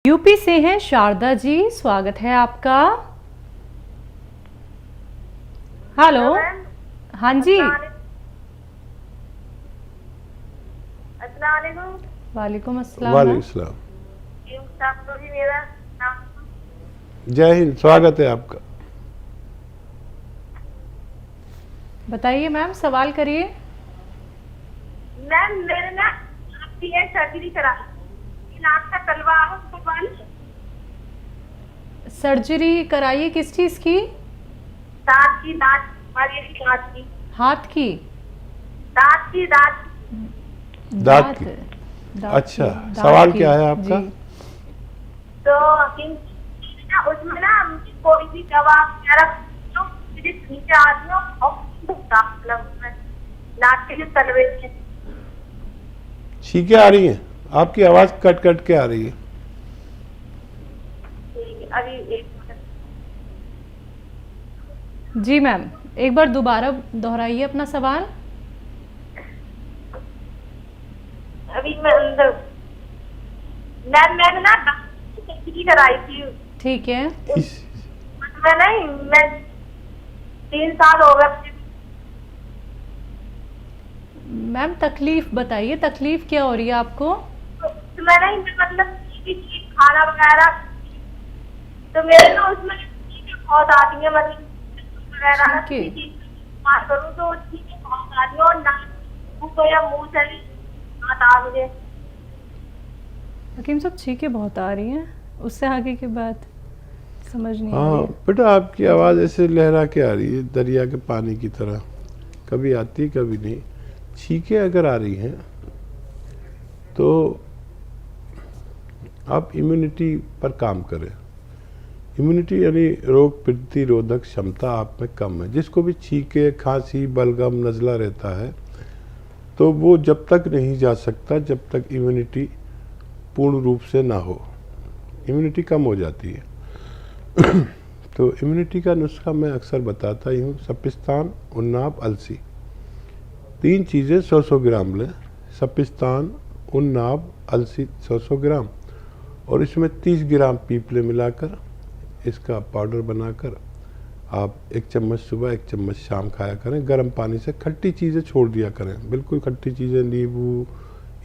UP से हैं शारदा जी, स्वागत है आपका। हेलो। हाँ जी। वालेकुम अस्सलाम। वालेकुम सलाम। जय हिंद, स्वागत है आपका। बताइए मैम, सवाल करिए। मैम मेरे ना सर्जरी करा नाक का तलवा सर्जरी कराइए, किस चीज की? दांत की, दांत की। हाथ की? दांत की दांत की। अच्छा, सवाल क्या है आपका? तो ना उसमें ना कोई भी दवा वगैरह जो नीचे आती हो मतलब नाक के जो तलवे छींके आ रही हैं, आपकी आवाज कट कट के आ रही है। अभी एक जी मैम, एक बार दोबारा दोहराइए अपना सवाल। अभी मैं अंदर मैंने ना सर्जरी कराई थी। ठीक है। मैं नहीं, मैं 3 साल हो गए। मैम तकलीफ बताइए, तकलीफ क्या हो रही है आपको? तो मैं नहीं, मतलब खाना वगैरह तो मेरे ना उसमें बहुत आती है, मतलब वगैरह करूँ तो चीजें बहुत आती है और नाक को या मुंह से आता मुझे। हकीम साहब छींकें बहुत आ रही हैं, उससे आगे की बात समझ नहीं आ रही हाँ है। बेटा, आपकी आवाज ऐसे लहरा के आ रही है, दरिया के पानी की तरह, कभी आती कभी नहीं। छींके अगर आ रही हैं तो आप इम्यूनिटी पर काम करें। इम्यूनिटी यानी रोग प्रतिरोधक क्षमता आप में कम है। जिसको भी छींके, खांसी, बलगम, नज़ला रहता है तो वो जब तक नहीं जा सकता जब तक इम्यूनिटी पूर्ण रूप से ना हो। इम्यूनिटी कम हो जाती है। तो इम्यूनिटी का नुस्खा मैं अक्सर बताता ही हूँ। सपिस्तान, उन्नाब, अलसी, 3 चीज़ें 100-100 ग्राम लें। सपिस्तान, उन्नाब, अलसी 100-100 ग्राम, और इसमें 30 ग्राम पीपले मिलाकर इसका पाउडर बनाकर आप 1 चम्मच सुबह 1 चम्मच शाम खाया करें। गर्म पानी से खट्टी चीज़ें छोड़ दिया करें, बिल्कुल खट्टी चीज़ें, नींबू,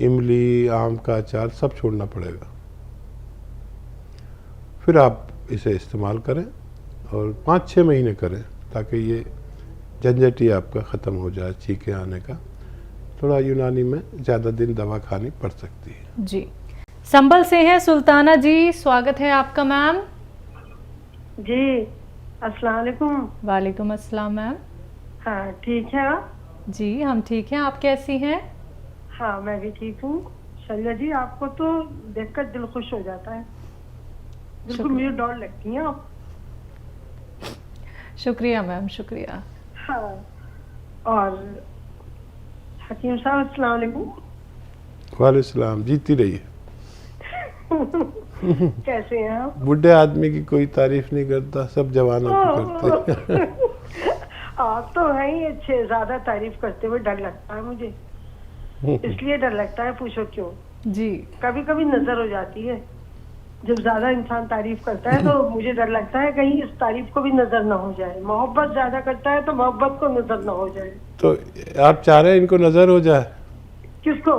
इमली, आम का अचार सब छोड़ना पड़ेगा। फिर आप इसे इस्तेमाल करें और 5-6 महीने करें ताकि ये झंझट ही आपका ख़त्म हो जाए छींके आने का। थोड़ा यूनानी में ज़्यादा दिन दवा खानी पड़ सकती है। जी। संभल से हैं सुल्ताना जी, स्वागत है आपका मैम। जी, अस्सलाम वालेकुम। वालेकुम अस्सलाम मैम। हाँ, ठीक है आप? जी हम ठीक हैं, आप कैसी हैं? हाँ, मैं भी ठीक हूँ। शैला जी, आपको तो देखकर दिल खुश हो जाता है, बिल्कुल मुझे डॉल लगती हैं आप। शुक्रिया मैम, शुक्रिया। हाँ, और हकीम साहब अस्सलाम वालेकुम। वालेकुम सलाम, जीती रहिए। कैसे हैं आप? बूढ़े आदमी की कोई तारीफ नहीं करता, सब जवानों की करते हैं। आप तो हैं ही अच्छे, ज्यादा तारीफ करते हुए डर लगता है मुझे। इसलिए डर लगता है, पूछो क्यों? जी। कभी कभी नजर हो जाती है, जब ज्यादा इंसान तारीफ करता है तो मुझे डर लगता है कहीं इस तारीफ को भी नजर ना हो जाए। मोहब्बत ज्यादा करता है तो मोहब्बत को नजर ना हो जाए। तो आप चाह रहे हैं इनको नजर हो जाए? किसको?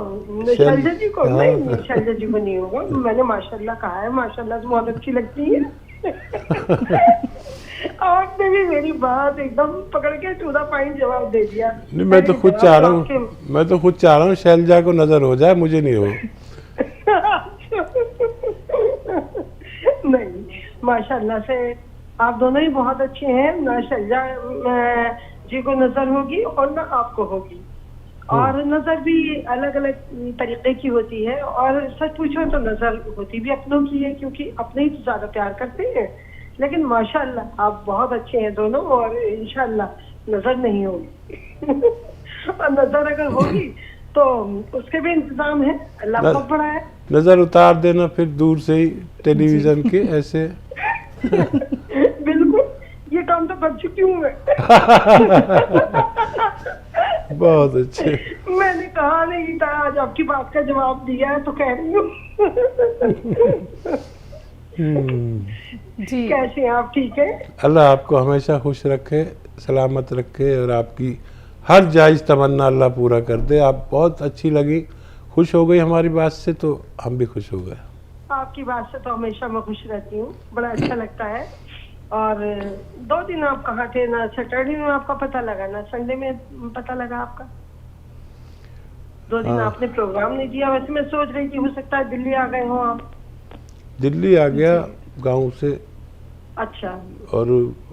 शैलजा जी को? हाँ। नहीं, शैलजा जी को नहीं होगा। मैंने माशाल्लाह कहा है, माशाल्लाह से बहुत अच्छी लगती है। आपने भी मेरी बात एकदम पकड़ के टू द पॉइंट जवाब दे दिया। नहीं, मैं तो खुद चाह रहा हूँ शैलजा को नजर हो जाए, मुझे नहीं हो। नहीं, माशाल्लाह से आप दोनों ही बहुत अच्छे हैं। ना शैलजा जी को नजर होगी और ना आपको होगी। और नजर भी अलग अलग तरीके की होती है, और सच पूछो तो नजर होती भी अपनों की है, क्योंकि अपने ही तो ज्यादा प्यार करते हैं। लेकिन माशाल्लाह आप बहुत अच्छे हैं दोनों, और इंशाल्लाह नजर नहीं होगी। और नजर अगर होगी तो उसके भी इंतजाम है, अल्लाह को बड़ा है। नजर उतार देना फिर दूर से ही टेलीविजन के ऐसे। बिल्कुल, ये काम तो कर चुकी हूँ मैं। बहुत अच्छे। मैंने कहा नहीं था, आज आपकी बात का जवाब दिया है तो कह रही हूँ। जी कैसे हैं आप, ठीक है? अल्लाह आपको हमेशा खुश रखे, सलामत रखे और आपकी हर जायज़ तमन्ना अल्लाह पूरा कर दे। आप बहुत अच्छी लगी, खुश हो गई हमारी बात से, तो हम भी खुश हो गए। आपकी बात से तो हमेशा मैं खुश रहती हूँ, बड़ा अच्छा लगता है। और 2 दिन आप कहाँ थे? ना सैटरडे में आपका पता लगा, ना संडे में पता लगा आपका। 2 दिन हाँ। आपने प्रोग्राम नहीं दिया। वैसे मैं सोच रही थी हो सकता है दिल्ली आ गए हो आप। दिल्ली आ गया गांव से। अच्छा और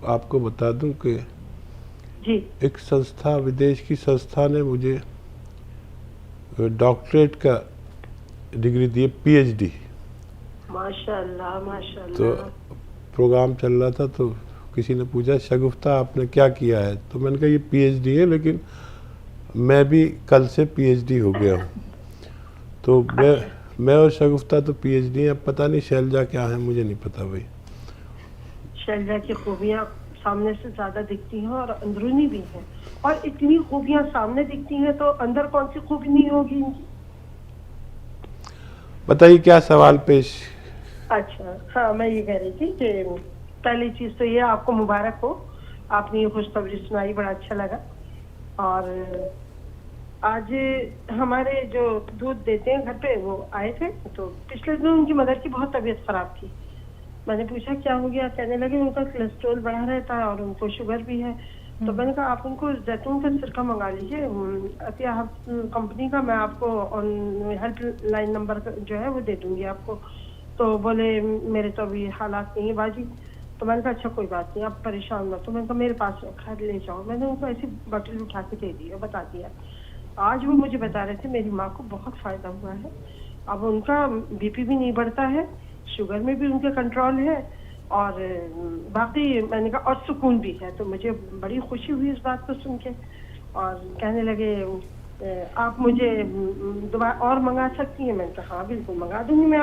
आपको बता दूं कि जी। एक संस्था, विदेश की संस्था ने मुझे डॉक्टरेट का डिग्री दी, पीएचडी। माशाल्लाह तो माशाल्लाह। प्रोग्राम चल रहा था तो किसी ने पूछा शगुफ्ता आपने क्या किया है, तो मैंने कहा ये पीएचडी है, लेकिन मैं भी कल से पीएचडी हो गया हूँ। तो मैं और शगुफ्ता तो पीएचडी है। अब पता नहीं शैलजा क्या है, मुझे नहीं पता भाई। शैलजा की खूबियाँ सामने से ज्यादा दिखती हैं और अंदरूनी भी हैं। और इतनी खूबियाँ सामने दिखती हैं तो अंदर कौन सी खूबी नहीं होगी इनकी? बताइए क्या सवाल पेश। अच्छा हाँ, मैं ये कह रही थी कि पहली चीज तो ये आपको मुबारक हो, आपने ये खुशखबरी सुनाई, बड़ा अच्छा लगा। और आज हमारे जो दूध देते हैं घर पे वो आए थे, तो पिछले दिन उनकी मदर की बहुत तबीयत खराब थी। मैंने पूछा क्या हो गया, कहने लगे उनका कोलेस्ट्रॉल बढ़ा रहता है और उनको शुगर भी है। तो मैंने कहा आप उनको जैतून का सिरका मंगा लीजिए अतिया कंपनी का, मैं आपको हेल्पलाइन नंबर जो है वो दे दूंगी आपको। तो बोले मेरे तो अभी हालात नहीं है बाजी। तो मैंने कहा अच्छा कोई बात नहीं, आप परेशान मत। तो मैंने कहा मेरे पास रखा है, ले जाओ। मैंने उनको ऐसी बोतल उठा के दे दी और बता दिया। आज वो मुझे बता रहे थे मेरी माँ को बहुत फायदा हुआ है, अब उनका बीपी भी नहीं बढ़ता है, शुगर में भी उनके कंट्रोल है, और बाकी मैंने कहा और सुकून भी है। तो मुझे बड़ी खुशी हुई इस बात को सुन के। और कहने लगे आप मुझे दवा और मंगा सकती हैं? मैंने कहा हाँ बिल्कुल मंगा दूंगी मैं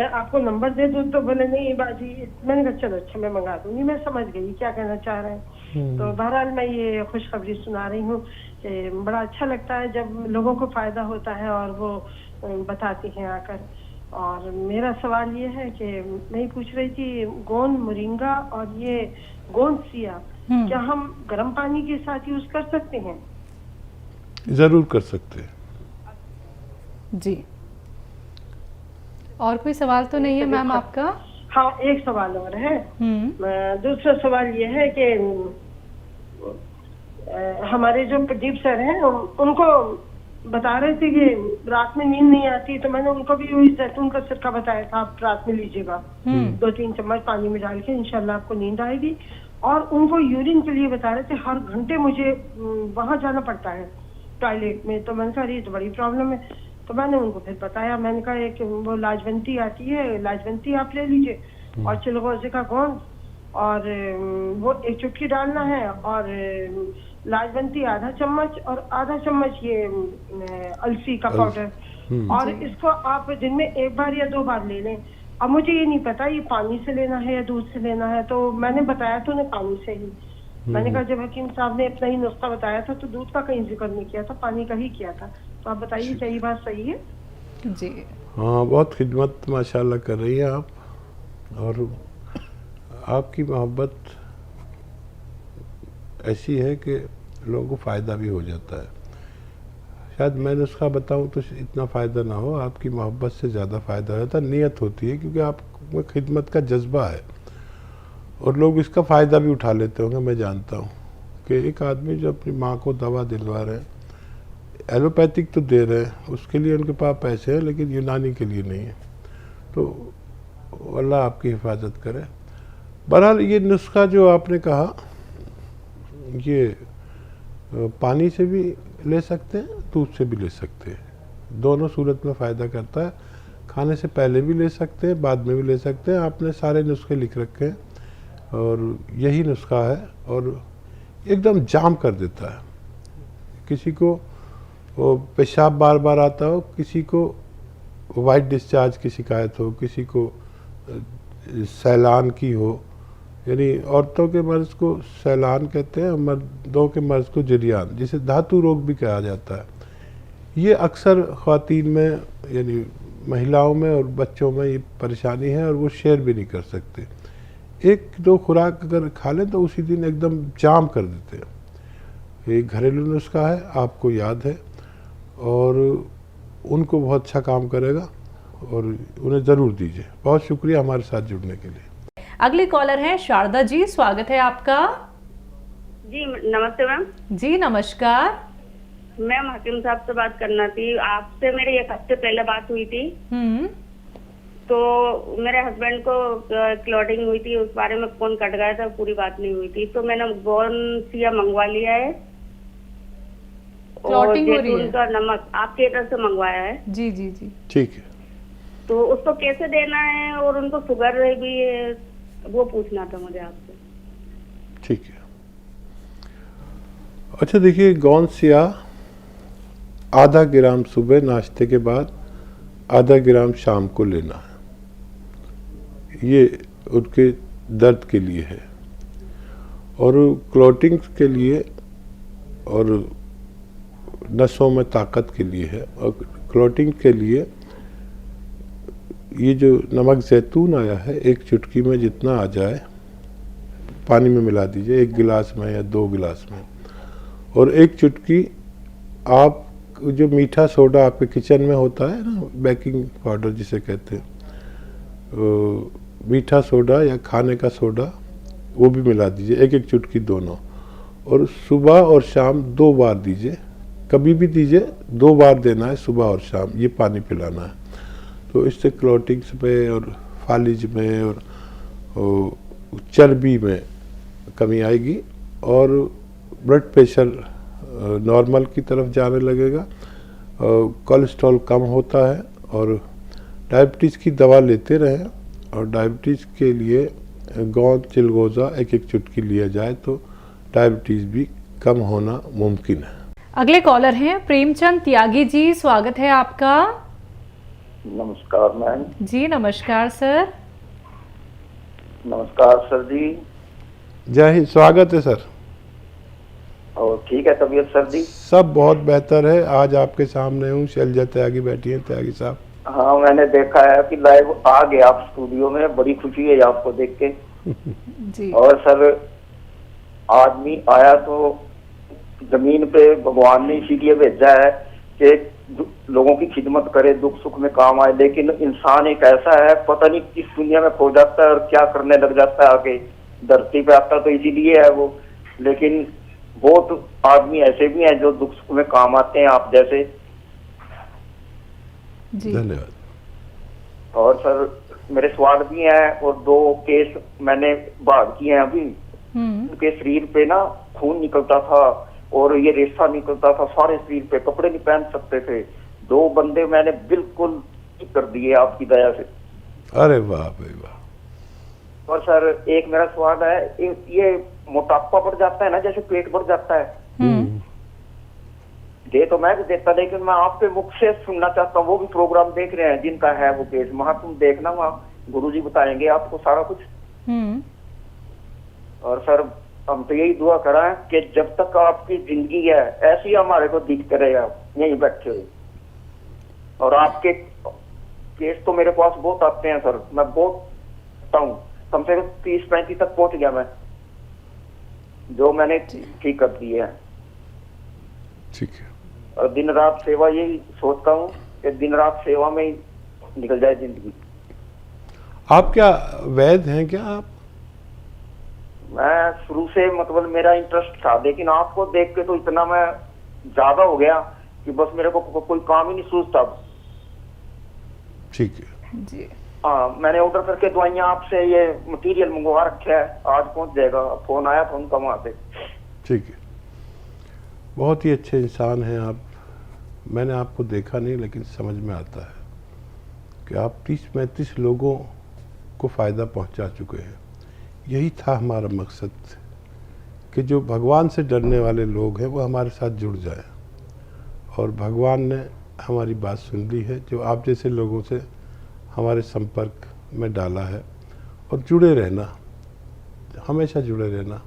आपको नंबर दे दूँ? तो बोले नहीं बाजी। मैंने कहा चलो अच्छा मैं मंगा दूंगी, मैं समझ गई क्या कहना चाह रहे हैं। तो बहरहाल मैं ये खुशखबरी सुना रही हूँ कि बड़ा अच्छा लगता है जब लोगों को फायदा होता है और वो बताते हैं आकर। और मेरा सवाल ये है कि मैं पूछ रही थी गोंद मोरिंगा और ये गोंद सिया क्या हम गर्म पानी के साथ यूज कर सकते हैं? जरूर कर सकते हैं जी। और कोई सवाल तो नहीं है मैम आपका? हाँ एक सवाल और है। दूसरा सवाल ये है कि हमारे जो प्रदीप सर हैं उनको बता रहे थे कि रात में नींद नहीं आती, तो मैंने उनको भी वही जैतून का सिरका बताया था, आप रात में लीजिएगा 2-3 चम्मच पानी में डाल के, इंशाल्लाह आपको नींद आएगी। और उनको यूरिन के लिए बता रहे थे, हर घंटे मुझे वहां जाना पड़ता है टॉयलेट में। तो मैंने कहा ये तो बड़ी प्रॉब्लम है। तो मैंने उनको फिर बताया, मैंने कहा एक वो लाजवंती आती है, लाजवंती आप ले लीजिए और चिलगोजे का गोंद और वो 1 चुटकी डालना है, और लाजवंती आधा चम्मच और आधा चम्मच ये अलसी का पाउडर, और इसको आप दिन में 1 बार या 2 बार ले लें। अब मुझे ये नहीं पता ये पानी से लेना है या दूध से लेना है, तो मैंने बताया तो उन्हें पानी से ही। मैंने कहा जब हकीम साहब ने अपना ही नुस्खा बताया था तो दूध का कहीं जिक्र नहीं किया था, पानी का ही किया था। तो आप बताइए क्या ये बात सही है? जी हाँ, बहुत खिदमत माशाल्लाह कर रही हैं आप, और आपकी मोहब्बत ऐसी है कि लोगों को फ़ायदा भी हो जाता है। शायद मैं नुस्खा बताऊं तो इतना फ़ायदा ना हो, आपकी मोहब्बत से ज़्यादा फ़ायदा हो जाता है, नीयत होती है, क्योंकि आप में खिदमत का जज्बा है और लोग इसका फ़ायदा भी उठा लेते होंगे। मैं जानता हूँ कि एक आदमी जो अपनी माँ को दवा दिलवा रहे हैं, एलोपैथिक तो दे रहे हैं, उसके लिए उनके पास पैसे हैं, लेकिन यूनानी के लिए नहीं है। तो अल्लाह आपकी हिफाजत करे। बहरहाल ये नुस्खा जो आपने कहा, ये पानी से भी ले सकते हैं, दूध से भी ले सकते हैं, दोनों सूरत में फ़ायदा करता है। खाने से पहले भी ले सकते हैं, बाद में भी ले सकते हैं। आपने सारे नुस्खे लिख रखे हैं और यही नुस्खा है, और एकदम जाम कर देता है। किसी को वो पेशाब बार बार आता हो, किसी को वाइट डिस्चार्ज की शिकायत हो, किसी को सैलान की हो, यानी औरतों के मर्ज़ को सैलान कहते हैं, मर्दों के मर्ज़ को जरियान, जिसे धातु रोग भी कहा जाता है। ये अक्सर ख़वातीन में, यानी महिलाओं में और बच्चों में ये परेशानी है और वो शेयर भी नहीं कर सकते। एक दो खुराक अगर खा लें तो उसी दिन एकदम जाम कर देते हैं। ये घरेलू नुस्खा है, आपको याद है, और उनको बहुत अच्छा काम करेगा और उन्हें ज़रूर दीजिए। बहुत शुक्रिया हमारे साथ जुड़ने के लिए। अगली कॉलर है शारदा जी, स्वागत है आपका। जी नमस्ते मैम। जी नमस्कार। मैम हकीम साहब से बात करना थी। आपसे मेरी 1 हफ्ते पहले बात हुई थी। तो मेरे हस्बैंड को क्लॉटिंग हुई थी, उस बारे में खून कट गया था, पूरी बात नहीं हुई थी। तो मैंने गोनसिया मंगवा लिया है और जैतून का नमक आपके इधर से मंगवाया है। जी जी जी ठीक है। तो उसको कैसे देना है और उनको शुगर भी है, वो पूछना था मुझे आपसे। ठीक है। अच्छा देखिए, गोनसिया आधा ग्राम सुबह नाश्ते के बाद, आधा ग्राम शाम को लेना है। ये उनके दर्द के लिए है और क्लॉटिंग के लिए और नसों में ताकत के लिए है। और क्लॉटिंग के लिए ये जो नमक जैतून आया है, 1 चुटकी में जितना आ जाए पानी में मिला दीजिए, 1 गिलास में या 2 गिलास में। और 1 चुटकी आप जो मीठा सोडा आपके किचन में होता है ना, बेकिंग पाउडर जिसे कहते हैं, मीठा सोडा या खाने का सोडा, वो भी मिला दीजिए, 1-1 चुटकी दोनों। और सुबह और शाम 2 बार दीजिए, कभी भी दीजिए, 2 बार देना है, सुबह और शाम, ये पानी पिलाना है। तो इससे क्लॉटिंग्स में और फालिज में और चर्बी में कमी आएगी और ब्लड प्रेशर नॉर्मल की तरफ जाने लगेगा, कोलेस्ट्रॉल कम होता है। और डायबिटीज़ की दवा लेते रहें, और डायबिटीज़ के लिए गोंद चिलगोज़ा 1-1 चुटकी लिया जाए तो डायबिटीज़ भी कम होना मुमकिन है। अगले कॉलर हैं प्रेमचंद त्यागी जी, स्वागत है आपका। नमस्कार मैम। जी नमस्कार सर। नमस्कार सर जी। जय हिंद, स्वागत है सर। और ठीक है तबीयत सर जी? सब बहुत बेहतर है। आज आपके सामने हूँ, शैलजा त्यागी बैठी हैं। त्यागी साहब, हाँ मैंने देखा है कि लाइव आ गए आप स्टूडियो में, बड़ी खुशी है आपको देख के। जी। और सर आदमी आया तो जमीन पे भगवान ने इसीलिए भेजा है कि लोगों की खिदमत करे, दुख सुख में काम आए। लेकिन इंसान एक ऐसा है, पता नहीं किस दुनिया में खो जाता है और क्या करने लग जाता है। आगे धरती पे आता तो इसीलिए है वो। लेकिन बहुत आदमी ऐसे भी हैं जो दुख सुख में काम आते हैं, आप जैसे। धन्यवाद। और सर मेरे सवाल भी हैं और 2 केस मैंने भाग किए हैं अभी। उनके शरीर पे ना खून निकलता था और ये रेशा निकलता था सारे शरीर पे, कपड़े नहीं पहन सकते थे। 2 बंदे मैंने बिल्कुल ठीक कर दिए आपकी दया से। अरे वाह भाई वाह। और सर एक मेरा सवाल है, ये मोटापा बढ़ जाता है ना, जैसे पेट बढ़ जाता है, दे तो मैं भी देता, लेकिन मैं आपके मुख से सुनना चाहता हूँ। वो भी प्रोग्राम देख रहे हैं जिनका है वो केस, वहां तुम देखना, वहाँ गुरुजी बताएंगे आपको सारा कुछ। और सर हम तो यही दुआ कराएं कि जब तक आपकी जिंदगी है ऐसी हमारे को दिखते रहे, आप यहीं बैठे हुए। और आपके केस तो मेरे पास बहुत आते हैं सर, मैं बहुत हूँ, कम से कम 30-35 तक पहुंच गया मैं, जो मैंने ठीक कर दिए हैं। ठीक है। और दिन रात सेवा, यही सोचता हूँ कि दिन रात सेवा में ही निकल जाए जिंदगी। आप क्या वैद्य हैं क्या आप? मैं शुरू से मतलब मेरा इंटरेस्ट था, लेकिन आपको देख के तो इतना मैं ज्यादा हो गया कि बस मेरे को कोई काम ही नहीं सूझता। ठीक है जी। हाँ मैंने ऑर्डर करके दवाइयाँ आपसे ये मटेरियल मंगवा रखे है, आज पहुंच जाएगा। फोन आया था उनका वहां से। ठीक है। बहुत ही अच्छे इंसान हैं आप। मैंने आपको देखा नहीं, लेकिन समझ में आता है कि आप 30-35 लोगों को फ़ायदा पहुंचा चुके हैं। यही था हमारा मकसद कि जो भगवान से डरने वाले लोग हैं वो हमारे साथ जुड़ जाएं। और भगवान ने हमारी बात सुन ली है, जो आप जैसे लोगों से हमारे संपर्क में डाला है। और जुड़े रहना, हमेशा जुड़े रहना,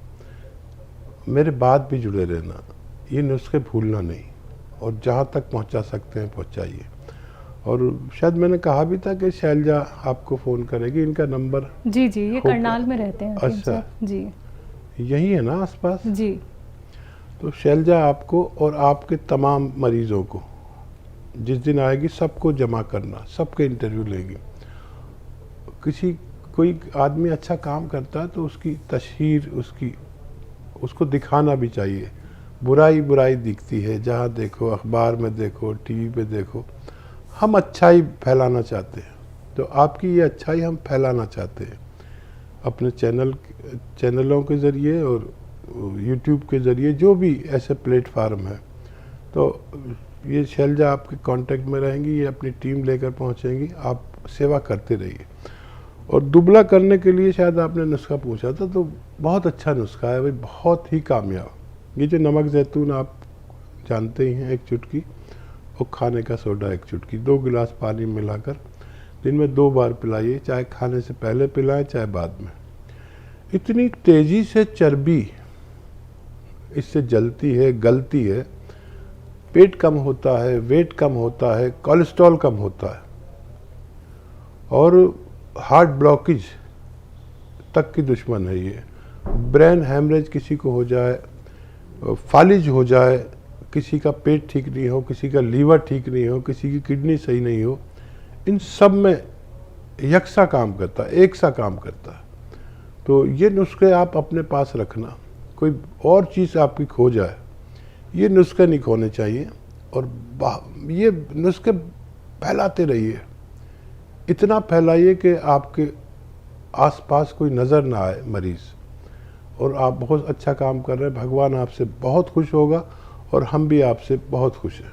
मेरे बाद भी जुड़े रहना, ये नुस्खे भूलना नहीं, और जहाँ तक पहुँचा सकते हैं पहुँचाइए। और शायद मैंने कहा भी था कि शैलजा आपको फ़ोन करेगी, इनका नंबर जी जी, ये होगा। करनाल में रहते हैं हकीम अच्छा। साहब। जी यही है ना आसपास? जी तो शैलजा आपको और आपके तमाम मरीज़ों को जिस दिन आएगी सबको जमा करना, सबके इंटरव्यू लेगी। कोई आदमी अच्छा काम करता है तो उसकी तशहीर, उसको दिखाना भी चाहिए। बुराई दिखती है, जहाँ देखो, अखबार में देखो, टीवी पे देखो। हम अच्छाई फैलाना चाहते हैं, तो आपकी ये अच्छाई हम फैलाना चाहते हैं अपने चैनलों के ज़रिए और यूट्यूब के ज़रिए, जो भी ऐसे प्लेटफार्म है। तो ये शैलजा आपके कांटेक्ट में रहेंगी, ये अपनी टीम लेकर पहुंचेंगी, आप सेवा करते रहिए। और दुबला करने के लिए शायद आपने नुस्खा पूछा था, तो बहुत अच्छा नुस्खा है भाई, बहुत ही कामयाब। ये जो नमक जैतून आप जानते ही हैं, 1 चुटकी, और खाने का सोडा 1 चुटकी, 2 गिलास पानी मिलाकर दिन में 2 बार पिलाइए, चाहे खाने से पहले पिलाएं चाहे बाद में। इतनी तेज़ी से चर्बी इससे जलती है, गलती है, पेट कम होता है, वेट कम होता है, कोलेस्ट्रॉल कम होता है, और हार्ट ब्लॉकेज तक की दुश्मन है ये। ब्रेन हैमरेज किसी को हो जाए, फालिज हो जाए, किसी का पेट ठीक नहीं हो, किसी का लीवर ठीक नहीं हो, किसी की किडनी सही नहीं हो, इन सब में यकसा काम करता है, एक सा काम करता है। तो ये नुस्खे आप अपने पास रखना, कोई और चीज़ आपकी खो जाए, ये नुस्खे नहीं खोने चाहिए। और ये नुस्खे फैलाते रहिए, इतना फैलाइए कि आपके आसपास कोई नज़र ना आए मरीज़। और आप बहुत अच्छा काम कर रहे हैं, भगवान आपसे बहुत खुश होगा और हम भी आपसे बहुत खुश हैं।